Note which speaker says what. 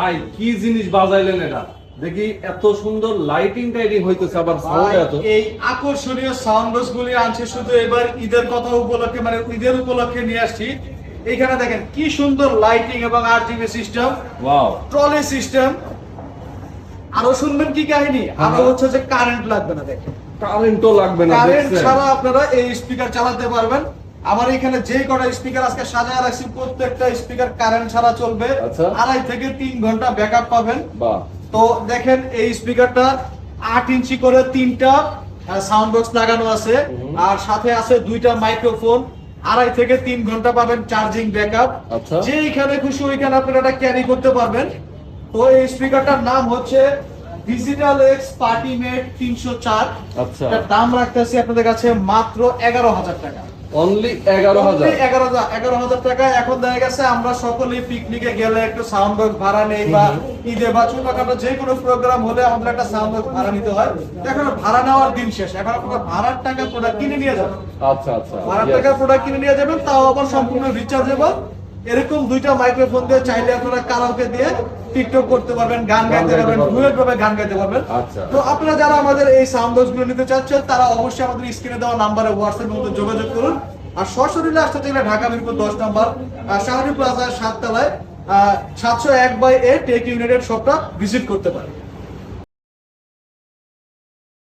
Speaker 1: ভাই কি জিনিস বাজাইলেন এটা দেখি, এত সুন্দর লাইটিং টাইটিং হইতেছে, আবার সাউন্ড এত।
Speaker 2: এই আকর্ষণীয় সাউন্ড বক্স গুলি আনছে শুধু এবার ঈদের কথা উপলক্ষে, মানে ঈদের উপলক্ষে নিয়ে আসছি। এখানে দেখেন কি সুন্দর লাইটিং এবং RGB system,
Speaker 1: wow,
Speaker 2: trolley system. আরো শুনবেন কি কাহিনী, আরো হচ্ছে যে কারেন্ট লাগবে না। দেখেন
Speaker 1: কারেন্টও লাগবে না,
Speaker 2: কারেন্ট
Speaker 1: দেখছেন?
Speaker 2: ছাড়া আপনারা এই স্পিকার চালাতে পারবেন। আমার এখানে যে কটা স্পিকার আজকে সাজায় রাখছি প্রত্যেকটা স্পিকার কারেন্ট ছাড়া চলবে।
Speaker 1: আচ্ছা।
Speaker 2: 2.5 থেকে 3 ঘন্টা ব্যাকআপ পাবেন।
Speaker 1: বাহ,
Speaker 2: তো দেখেন এই স্পিকারটা 8 ইঞ্চি করে 3টা সাউন্ড বক্স লাগানো আছে, আর সাথে আছে 2টা মাইক্রোফোন। 2.5 থেকে 3 ঘন্টা পাবেন চার্জিং ব্যাকআপ।
Speaker 1: আচ্ছা।
Speaker 2: যেইখানে খুশি ওইখানে আপনারা এটা ক্যারি করতে পারবেন। তো এই স্পিকারটার নাম হচ্ছে ডিজিটাল এক্স পার্টিমেট 304।
Speaker 1: আচ্ছা,
Speaker 2: এটার দাম রাখতেছি আপনাদের কাছে মাত্র 11,000 টাকা।
Speaker 1: অনলি 11,000।
Speaker 2: 11,000 টাকা। এখন দেখা গেছে আমরা সকলেই পিকনিকে গেলে একটু সাউন্ড বক্স ভাড়া নেই, বা ঈদে বা ছোটখাটো যে কোনো প্রোগ্রাম হলে আমাদের একটা সাউন্ড বক্স ভাড়া নিতে হয়। এখন ভাড়া নেওয়ার দিন শেষ, এখন আপনারা ভাড়ার টাকা প্রোডাক্ট কিনে নিয়ে যাবেন।
Speaker 1: আচ্ছা আচ্ছা,
Speaker 2: ভাড়ার
Speaker 1: yes.
Speaker 2: টাকা প্রোডাক্ট কিনে নিয়ে যাবেন, তাও আবার সম্পূর্ণ রিচার্জেবল। এরকম 2টা মাইক্রোফোন দিয়ে চাইলে আপনারা কারাওকে দিয়ে টিকটক করতে পারবেন, গান গাইতে পারবেন, ডুয়েট ভাবে গান গাইতে পারবেন।
Speaker 1: আচ্ছা।
Speaker 2: তো আপনারা যারা আমাদের এই সাউন্ড বক্স গুলো নিতে চাচ্ছেন তারা অবশ্যই আমাদের স্ক্রিনে দেওয়া নাম্বারে হোয়াটসঅ্যাপ মধ্যে যোগাযোগ করুন। আর সরাসরি আসতে চাইলে ঢাকা মিরপুর 10 নম্বর শাহরি প্লাজার 7 তলায় 701/A টেক ইউনাইটেড শপটা ভিজিট করতে পারেন।